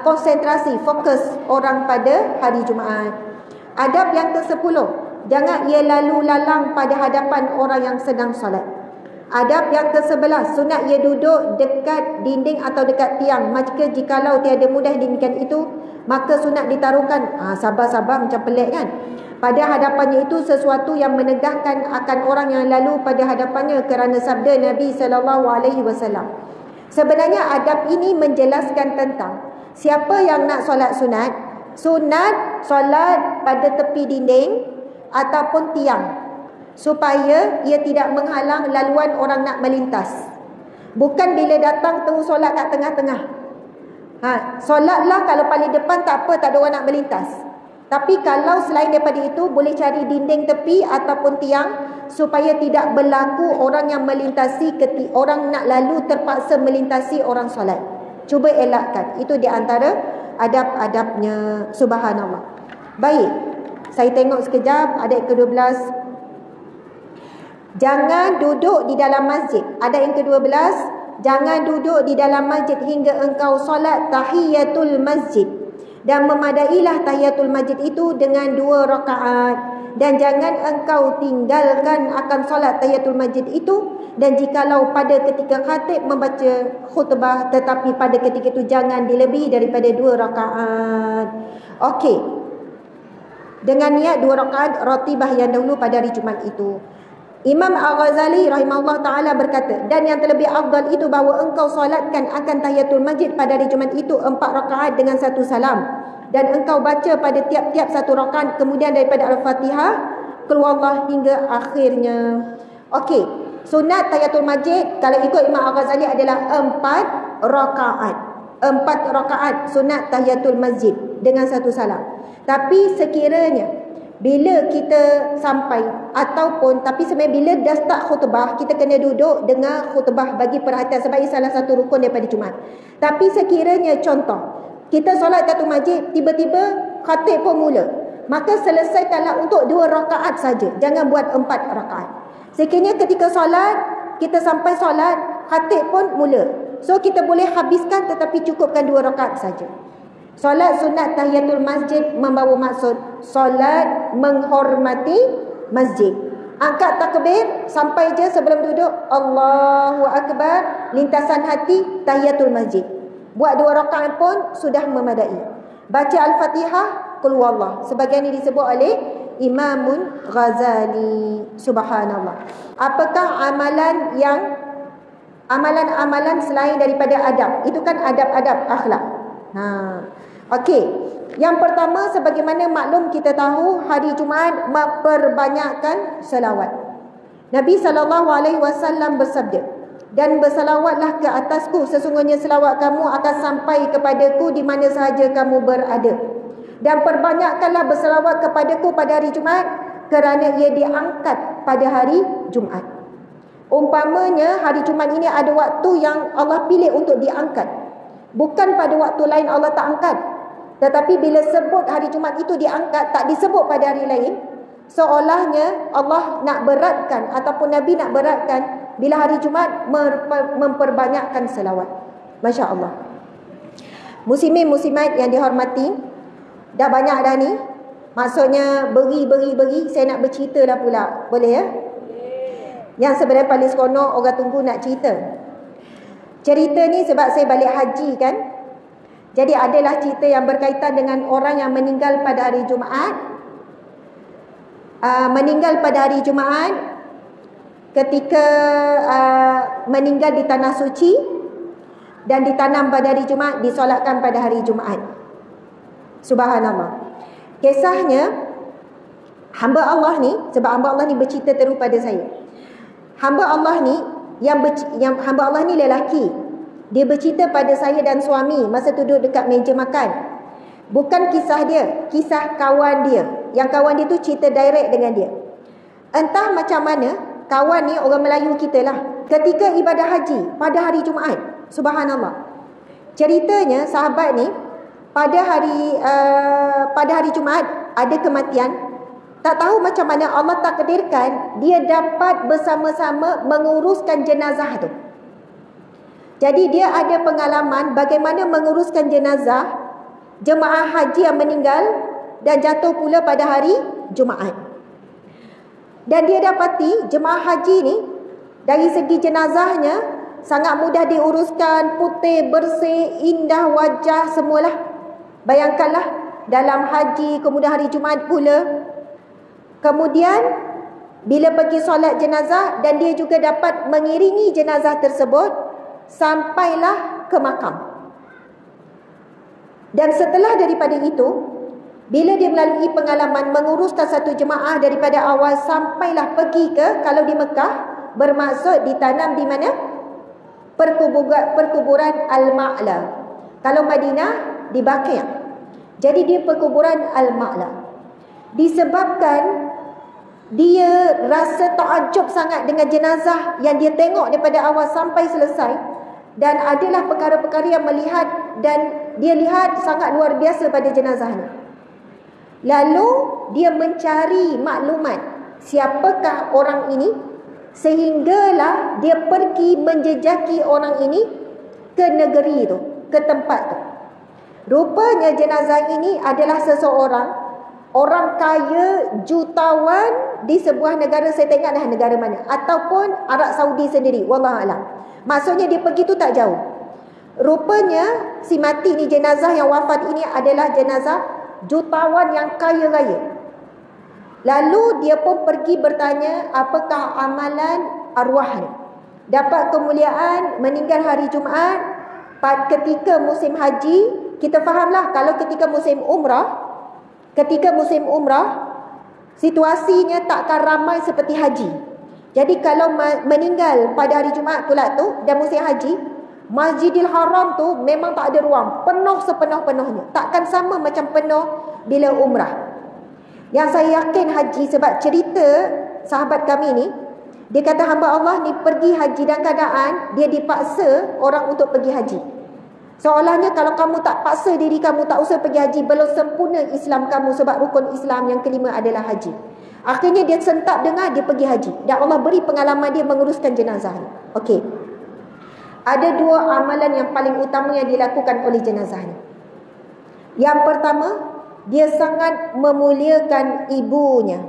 konsentrasi, fokus orang pada hari Jumaat. Adab yang ke-10. Jangan ia lalu lalang pada hadapan orang yang sedang solat. Adab yang ke-11. Sunat ia duduk dekat dinding atau dekat tiang. Maka jikalau tiada mudah demikian itu, maka sunat ditaruhkan, sabar-sabar macam pelik kan, pada hadapannya itu sesuatu yang menegahkan akan orang yang lalu pada hadapannya, kerana sabda Nabi SAW. Sebenarnya adab ini menjelaskan tentang siapa yang nak solat sunat solat pada tepi dinding ataupun tiang, supaya ia tidak menghalang laluan orang nak melintas. Bukan bila datang terus solat kat tengah-tengah. Solatlah kalau paling depan tak apa, tak ada orang nak melintas. Tapi kalau selain daripada itu, boleh cari dinding tepi ataupun tiang, supaya tidak berlaku orang yang melintasi, orang nak lalu terpaksa melintasi orang solat. Cuba elakkan. Itu di antara adab-adabnya. Subhanallah. Baik, saya tengok sekejap ayat ke-12. Jangan duduk di dalam masjid. Ayat yang ke-12. Jangan duduk di dalam masjid hingga engkau solat tahiyatul masjid, dan memadailah tahiyatul masjid itu dengan 2 rakaat. Dan jangan engkau tinggalkan akan solat tahiyatul masjid itu. Dan jikalau pada ketika khatib membaca khutbah, tetapi pada ketika itu jangan dilebihi daripada 2 rakaat. Okey. Dengan niat 2 rakaat ratibah yang dahulu pada hari Jumaat itu. Imam Al-Ghazali rahimahullah ta'ala berkata, dan yang terlebih afdal itu bahawa engkau solatkan akan tahiyatul masjid pada hari Jumaat itu 4 rakaat dengan 1 salam. Dan engkau baca pada tiap-tiap 1 rakaat kemudian daripada Al-Fatihah Qul huwallah hingga akhirnya. Okey, sunat tahiyatul masjid kalau ikut Imam Al-Ghazali adalah 4 rakaat. 4 rakaat sunat tahiyatul masjid dengan 1 salam. Tapi sekiranya bila kita sampai ataupun tapi sebenarnya bila dah start khutbah, kita kena duduk dengar khutbah bagi perhatian sebab ini salah satu rukun daripada Jumaat. Tapi sekiranya contoh kita solat tahiyatul masjid, tiba-tiba khatib pun mula, maka selesaikanlah untuk 2 rakaat saja. Jangan buat 4 rakaat. Sekiranya ketika solat, kita sampai solat, khatib pun mula. So kita boleh habiskan tetapi cukupkan 2 rakaat saja. Solat sunat tahiyatul masjid membawa maksud solat menghormati masjid. Angkat takbir sampai je sebelum duduk, Allahu Akbar, lintasan hati tahiyatul masjid. Buat 2 rakaat pun sudah memadai. Baca Al-Fatihah, Qul huwallah. Sebagian ini disebut oleh Imamun Ghazali. Subhanallah. Apakah amalan selain daripada adab? Itu kan adab-adab akhlak. Okey. Yang pertama, sebagaimana maklum kita tahu, hari Jumaat memperbanyakkan selawat. Nabi SAW bersabda, dan bersalawatlah ke atasku, sesungguhnya selawat kamu akan sampai kepadaku di mana sahaja kamu berada. Dan perbanyakkanlah bersalawat kepadaku pada hari Jumaat, kerana ia diangkat pada hari Jumaat. Umpamanya hari Jumaat ini ada waktu yang Allah pilih untuk diangkat. Bukan pada waktu lain Allah tak angkat. Tetapi bila sebut hari Jumaat itu diangkat, tak disebut pada hari lain, seolahnya Allah nak beratkan ataupun Nabi nak beratkan bila hari Jumaat memperbanyakkan selawat. Masya Allah. Muslimin muslimat yang dihormati, dah banyak dah ni. Maksudnya beri. Saya nak bercerita dah pula. Boleh ya? Yang sebenarnya paling seronok orang tunggu nak cerita. Cerita ni sebab saya balik haji kan. Jadi adalah cerita yang berkaitan dengan orang yang meninggal pada hari Jumaat. Meninggal pada hari Jumaat ketika meninggal di tanah suci dan ditanam pada hari Jumaat, disolatkan pada hari Jumaat. Subhanallah. Kisahnya hamba Allah ni, sebab hamba Allah ni bercerita terus pada saya. Hamba Allah ni yang hamba Allah ni lelaki. Dia bercerita pada saya dan suami masa duduk dekat meja makan. Bukan kisah dia, kisah kawan dia. Yang kawan dia tu cerita direct dengan dia. Entah macam mana kawan ni orang Melayu kita lah, ketika ibadah haji pada hari Jumaat. Subhanallah. Ceritanya sahabat ni pada hari Jumaat ada kematian. Tak tahu macam mana Allah takdirkan dia dapat bersama-sama menguruskan jenazah tu. Jadi dia ada pengalaman bagaimana menguruskan jenazah jemaah haji yang meninggal dan jatuh pula pada hari Jumaat. Dan dia dapati jemaah haji ni dari segi jenazahnya sangat mudah diuruskan, putih, bersih, indah wajah semualah. Bayangkanlah dalam haji kemudian hari Jumaat pula. Kemudian bila pergi solat jenazah dan dia juga dapat mengiringi jenazah tersebut sampailah ke makam. Dan setelah daripada itu, bila dia melalui pengalaman menguruskan satu jemaah daripada awal sampailah pergi ke, kalau di Mekah bermaksud ditanam di mana? Perkuburan Al-Ma'la. Kalau Madinah di Baqi'. Jadi dia perkuburan Al-Ma'la. Disebabkan dia rasa takjub sangat dengan jenazah yang dia tengok daripada awal sampai selesai, dan adalah perkara-perkara yang melihat dan dia lihat sangat luar biasa pada jenazah ni. Lalu dia mencari maklumat siapakah orang ini, sehinggalah dia pergi menjejaki orang ini ke negeri tu, ke tempat tu. Rupanya jenazah ini adalah seseorang orang kaya jutawan di sebuah negara, saya tak ingat dah negara mana, ataupun Arab Saudi sendiri, wallahualam. Maksudnya dia pergi tu tak jauh. Rupanya si mati ni, jenazah yang wafat ini adalah jenazah jutawan yang kaya raya. Lalu dia pun pergi bertanya apakah amalan arwah ni. Dapat kemuliaan meninggal hari Jumaat ketika musim haji. Kita fahamlah kalau ketika musim umrah, Situasinya takkan ramai seperti haji. Jadi kalau meninggal pada hari Jumaat pula tu dan musim haji, Masjidil Haram tu memang tak ada ruang, penuh sepenuh-penuhnya. Takkan sama macam penuh bila umrah. Yang saya yakin haji, sebab cerita sahabat kami ni, dia kata hamba Allah ni pergi haji dan keadaan dia dipaksa orang untuk pergi haji. Seolahnya kalau kamu tak paksa diri kamu, tak usah pergi haji, belum sempurna Islam kamu, sebab rukun Islam yang kelima adalah haji. Akhirnya dia sentap dengar, dia pergi haji. Dan Allah beri pengalaman dia menguruskan jenazah ni. Okey. Ada dua amalan yang paling utama yang dilakukan oleh jenazah ni. Yang pertama, dia sangat memuliakan ibunya.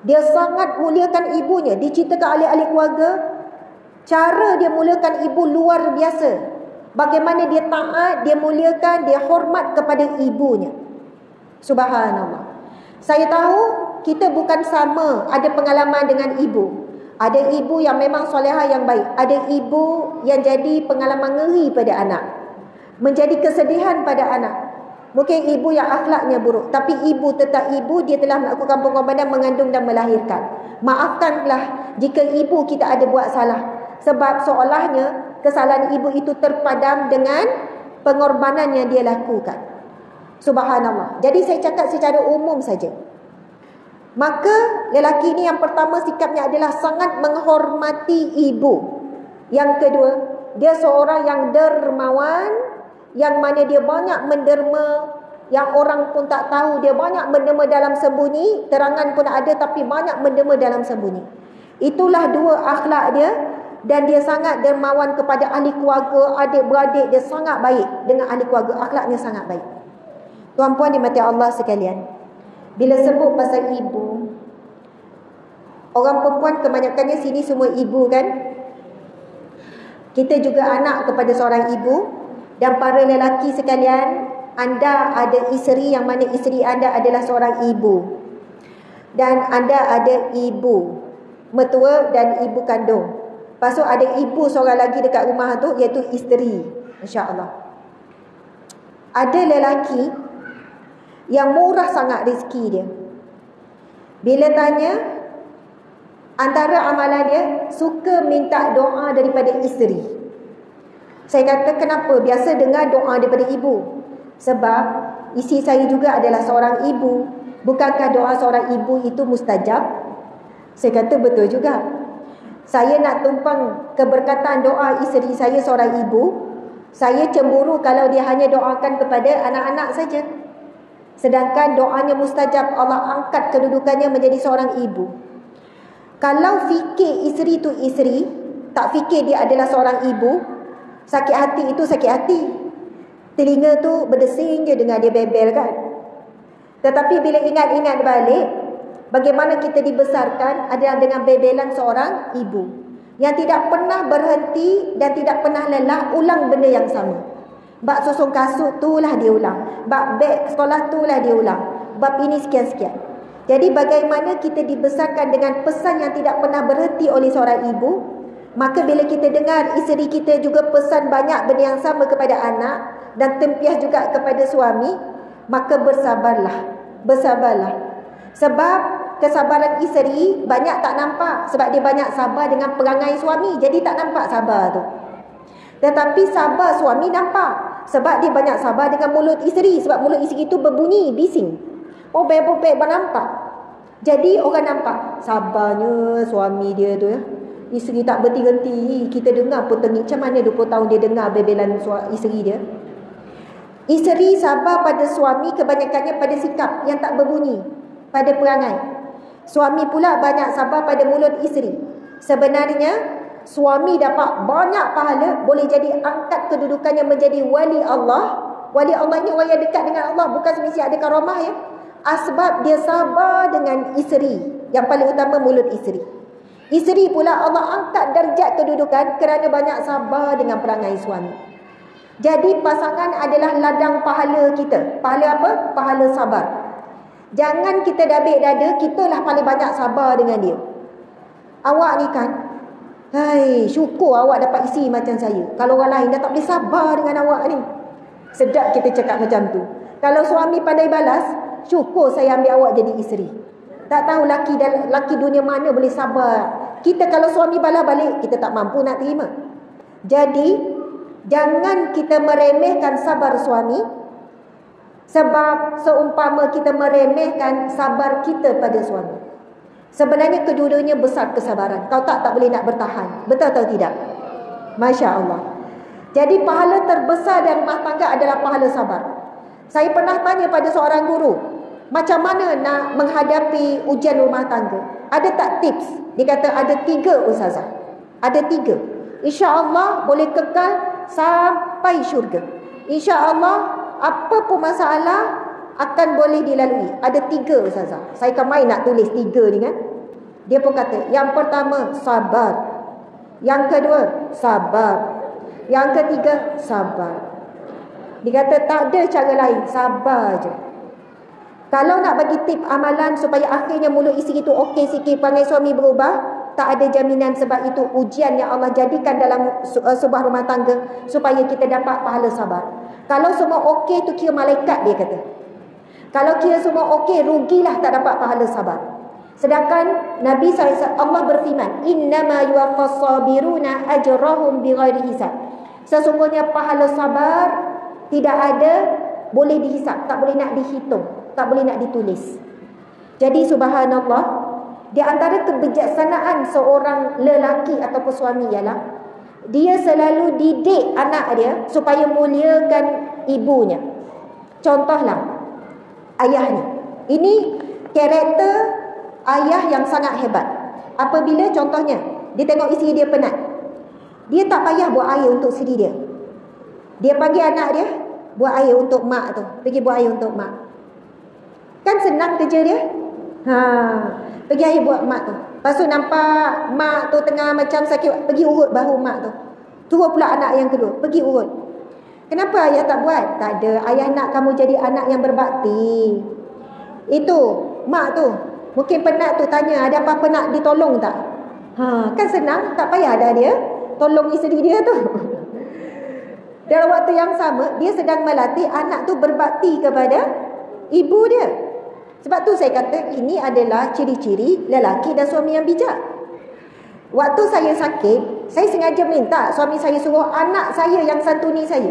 Dia sangat muliakan ibunya. Diceritakan ahli-ahli keluarga, cara dia muliakan ibu luar biasa. Bagaimana dia taat, dia muliakan, dia hormat kepada ibunya. Subhanallah. Saya tahu kita bukan sama ada pengalaman dengan ibu. Ada ibu yang memang solehah yang baik. Ada ibu yang jadi pengalaman ngeri pada anak, menjadi kesedihan pada anak. Mungkin ibu yang akhlaknya buruk, tapi ibu tetap ibu, dia telah melakukan pengorbanan mengandung dan melahirkan. Maafkanlah jika ibu kita ada buat salah, sebab seolahnya kesalahan ibu itu terpadam dengan pengorbanan yang dia lakukan. Subhanallah. Jadi saya cakap secara umum saja. Maka lelaki ni yang pertama sikapnya adalah sangat menghormati ibu. Yang kedua, dia seorang yang dermawan, yang mana dia banyak menderma, yang orang pun tak tahu. Dia banyak menderma dalam sembunyi, terangan pun ada, tapi banyak menderma dalam sembunyi. Itulah dua akhlak dia. Dan dia sangat dermawan kepada ahli keluarga, adik-beradik. Dia sangat baik dengan ahli keluarga, akhlaknya sangat baik. Tuan-puan dimati Allah sekalian, bila sebut pasal ibu, orang perempuan kebanyakannya sini semua ibu kan? Kita juga anak kepada seorang ibu. Dan para lelaki sekalian, anda ada isteri yang mana isteri anda adalah seorang ibu. Dan anda ada ibu mertua dan ibu kandung. Lepas tu ada ibu seorang lagi dekat rumah tu, iaitu isteri. InsyaAllah. Ada lelaki yang murah sangat rezeki dia. Bila tanya, antara amalan dia, suka minta doa daripada isteri. Saya kata, kenapa? Biasa dengar doa daripada ibu. Sebab isteri saya juga adalah seorang ibu. Bukankah doa seorang ibu itu mustajab? Saya kata, betul juga. Saya nak tumpang keberkatan doa isteri saya seorang ibu. Saya cemburu kalau dia hanya doakan kepada anak-anak saja. Sedangkan doanya mustajab, Allah angkat kedudukannya menjadi seorang ibu. Kalau fikir isteri tu isteri, tak fikir dia adalah seorang ibu, sakit hati itu sakit hati. Telinga tu berdesing je dengar dia bebel kan. Tetapi bila ingat-ingat balik, bagaimana kita dibesarkan adalah dengan bebelan seorang ibu yang tidak pernah berhenti dan tidak pernah lelah ulang benda yang sama. Bab susun kasut tu lah dia ulang, bab beg sekolah tu lah dia ulang, bab ini sekian-sekian. Jadi bagaimana kita dibesarkan dengan pesan yang tidak pernah berhenti oleh seorang ibu, maka bila kita dengar isteri kita juga pesan banyak benda yang sama kepada anak dan tempiah juga kepada suami, maka bersabarlah. Bersabarlah. Sebab kesabaran isteri banyak tak nampak, sebab dia banyak sabar dengan perangai suami, jadi tak nampak sabar tu. Tetapi sabar suami nampak, sebab dia banyak sabar dengan mulut isteri, sebab mulut isteri itu berbunyi, bising. Oh, bebek nampak. Jadi orang nampak sabarnya suami dia tu ya. Isteri tak berhenti-henti. Kita dengar pun tengik. Macam mana 20 tahun dia dengar bebelan isteri dia. Isteri sabar pada suami kebanyakannya pada sikap yang tak berbunyi, pada perangai. Suami pula banyak sabar pada mulut isteri. Sebenarnya suami dapat banyak pahala, boleh jadi angkat kedudukannya menjadi wali Allah. Wali Allah ni orang yang dekat dengan Allah, bukan semestinya ada karamah ya. Sebab dia sabar dengan isteri. Yang paling utama mulut isteri. Isteri pula Allah angkat darjat kedudukan kerana banyak sabar dengan perangai suami. Jadi pasangan adalah ladang pahala kita. Pahala apa? Pahala sabar. Jangan kita dabik dada, kitalah paling banyak sabar dengan dia. Awak ni kan, hai, syukur awak dapat isteri macam saya. Kalau orang lain dah tak boleh sabar dengan awak ni. Sedap kita cakap macam tu. Kalau suami pandai balas, syukur saya ambil awak jadi isteri. Tak tahu laki dunia mana boleh sabar. Kita kalau suami balas balik, kita tak mampu nak terima. Jadi, jangan kita meremehkan sabar suami, sebab seumpama kita meremehkan sabar kita pada suami. Sebenarnya kedua-duanya besar kesabaran. Kau tak boleh nak bertahan. Betul atau tidak? Masya Allah. Jadi pahala terbesar dalam rumah tangga adalah pahala sabar. Saya pernah tanya pada seorang guru, macam mana nak menghadapi ujian rumah tangga? Ada tak tips? Dia kata ada 3, Ustazah. Ada 3. InsyaAllah boleh kekal sampai syurga. InsyaAllah apa pun masalah akan boleh dilalui. Ada 3, Ustazah. Saya kan main nak tulis 3 ni kan. Dia pun kata, yang pertama sabar, yang kedua sabar, yang ketiga sabar. Dia kata tak ada cara lain, sabar je. Kalau nak bagi tip amalan supaya akhirnya mulut isteri itu okey sikit, perangai suami berubah, tak ada jaminan, sebab itu ujian yang Allah jadikan dalam sebuah rumah tangga supaya kita dapat pahala sabar. Kalau semua okey tu kira malaikat, dia kata. Kalau kira semua okey, rugilah tak dapat pahala sabar. Sedangkan Nabi SAW, Allah berfirman, innama yuwaffas sabiruna ajrahum bighairi hisab. Sesungguhnya pahala sabar tidak ada boleh dihisap, tak boleh nak dihitung, tak boleh nak ditulis. Jadi subhanallah, di antara kebijaksanaan seorang lelaki ataupun suami ialah dia selalu didik anak dia supaya muliakan ibunya. Contohlah ayah ni. Ini karakter ayah yang sangat hebat. Apabila contohnya dia tengok isteri dia penat, dia tak payah buat air untuk isteri dia. Dia panggil anak dia, buat air untuk mak tu. Pergi buat air untuk mak. Kan senang kerja dia. Pergi air buat mak tu. Lepas tu nampak mak tu tengah macam sakit, pergi urut bahu mak tu. Turun pula anak yang kedua, pergi urut. Kenapa ayah tak buat? Tak ada, ayah nak kamu jadi anak yang berbakti. Itu mak tu mungkin penat tu, tanya ada apa-apa nak ditolong tak? Kan senang, tak payah dah dia tolong isteri dia tu. Dalam waktu yang sama, dia sedang melatih anak tu berbakti kepada ibu dia. Sebab tu saya kata ini adalah ciri-ciri lelaki dan suami yang bijak. Waktu saya sakit, saya sengaja minta suami saya suruh anak saya yang santuni saya.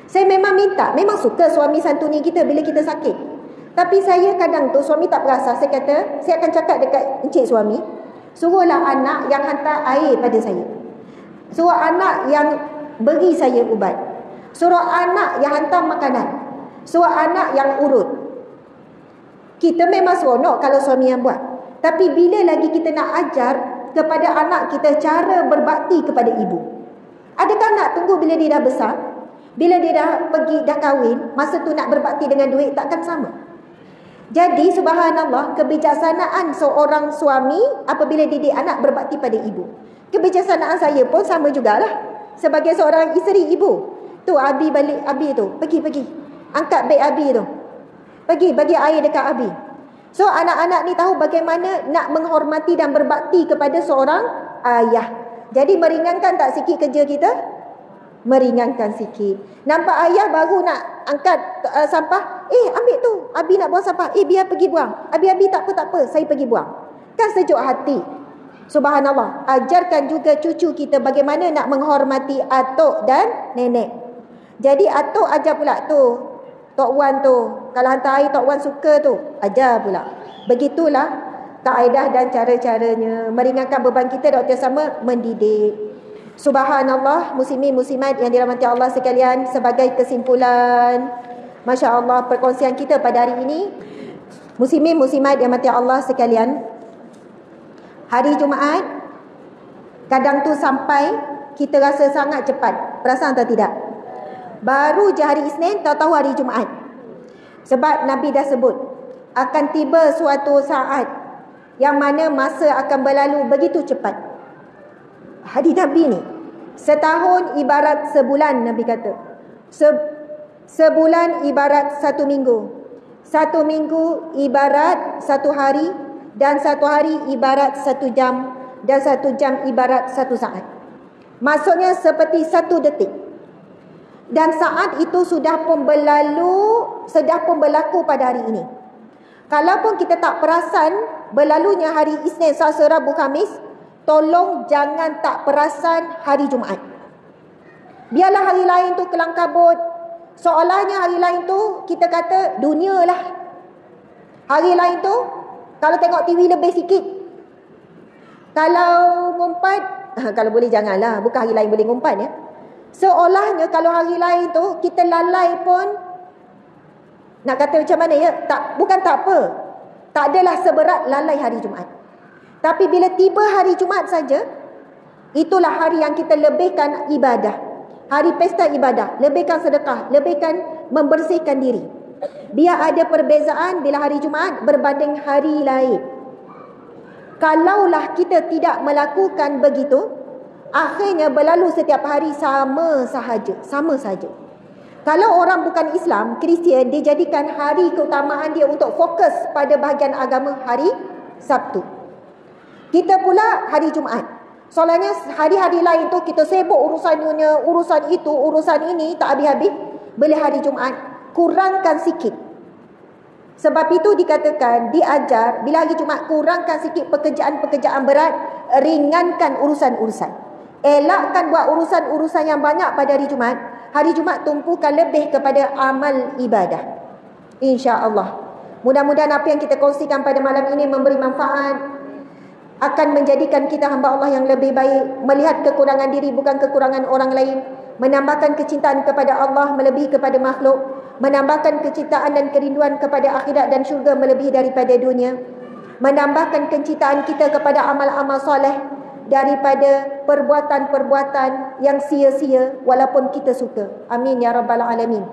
Saya memang minta, memang suka suami santuni kita bila kita sakit. Tapi saya kadang tu suami tak perasan. Saya kata, saya akan cakap dekat encik suami, suruhlah anak yang hantar air pada saya. Suruh anak yang beri saya ubat. Suruh anak yang hantar makanan. Suruh anak yang urut. Kita memang seronok kalau suami yang buat. Tapi bila lagi kita nak ajar kepada anak kita cara berbakti kepada ibu? Adakah nak tunggu bila dia dah besar? Bila dia dah pergi, dah kahwin, masa tu nak berbakti dengan duit, takkan sama. Jadi subhanallah, kebijaksanaan seorang suami apabila didik anak berbakti pada ibu. Kebijaksanaan saya pun sama jugalah. Sebagai seorang isteri ibu. Tu Abi balik, Abi tu pergi angkat beg Abi tu, pergi bagi air dekat Abi. So anak-anak ni tahu bagaimana nak menghormati dan berbakti kepada seorang ayah. Jadi meringankan tak sikit kerja kita? Meringankan sikit. Nampak ayah baru nak angkat sampah, ambil tu, Abi nak buang sampah, biar pergi buang. Abi tak apa, saya pergi buang. Kan sejuk hati. Subhanallah, ajarkan juga cucu kita bagaimana nak menghormati atuk dan nenek. Jadi atuk ajar pula tu, Tok Wan tu, kalau hantar air Tok Wan suka tu, ajar pula. Begitulah kaedah dan cara-caranya meringankan beban kita dan waktu sama mendidik. Subhanallah, muslimin muslimat yang dirahmati Allah sekalian, sebagai kesimpulan, Masya Allah, perkongsian kita pada hari ini, muslimin muslimat yang dirahmati Allah sekalian, hari Jumaat kadang tu sampai kita rasa sangat cepat. Perasan atau tidak? Baru je hari Isnin, tahu-tahu hari Jumaat. Sebab Nabi dah sebut akan tiba suatu saat yang mana masa akan berlalu begitu cepat. Hadis Nabi ni, setahun ibarat sebulan, Nabi kata. Sebulan ibarat satu minggu. Satu minggu ibarat satu hari. Dan satu hari ibarat 1 jam. Dan 1 jam ibarat 1 saat. Maksudnya seperti 1 detik. Dan saat itu sudah pun berlalu, sudah pun berlaku pada hari ini. Kalaupun kita tak perasan berlalunya hari Isnin, Selasa, Rabu, Khamis, tolong jangan tak perasan hari Jumaat. Biarlah hari lain tu kelang kabut. Seolahnya hari lain tu kita kata dunia lah. Hari lain tu kalau tengok TV lebih sikit. Kalau ngumpat, kalau boleh janganlah, bukan hari lain boleh ngumpat ya. Seolahnya kalau hari lain tu kita lalai pun, nak kata macam mana ya, bukan tak apa, tak adalah seberat lalai hari Jumaat. Tapi bila tiba hari Jumaat saja, itulah hari yang kita lebihkan ibadah, hari pesta ibadah, lebihkan sedekah, lebihkan membersihkan diri. Biar ada perbezaan bila hari Jumaat berbanding hari lain. Kalaulah kita tidak melakukan begitu, akhirnya berlalu setiap hari sama saja. Kalau orang bukan Islam, Kristian, dia jadikan hari keutamaan dia untuk fokus pada bahagian agama hari Sabtu. Kita pula hari Jumaat. Soalnya hari-hari lain tu kita sibuk urusan dunia, urusan itu, urusan ini, tak habis-habis. Bila hari Jumaat, kurangkan sikit. Sebab itu dikatakan, diajar, bila hari Jumaat kurangkan sikit pekerjaan-pekerjaan berat, ringankan urusan-urusan. Elakkan buat urusan-urusan yang banyak pada hari Jumaat. Hari Jumaat tumpukan lebih kepada amal ibadah. InsyaAllah. Mudah-mudahan apa yang kita kongsikan pada malam ini memberi manfaat, akan menjadikan kita hamba Allah yang lebih baik, melihat kekurangan diri bukan kekurangan orang lain, menambahkan kecintaan kepada Allah melebihi kepada makhluk, menambahkan kecintaan dan kerinduan kepada akhirat dan syurga melebihi daripada dunia, menambahkan kecintaan kita kepada amal-amal soleh daripada perbuatan-perbuatan yang sia-sia walaupun kita suka. Amin ya rabbal alamin.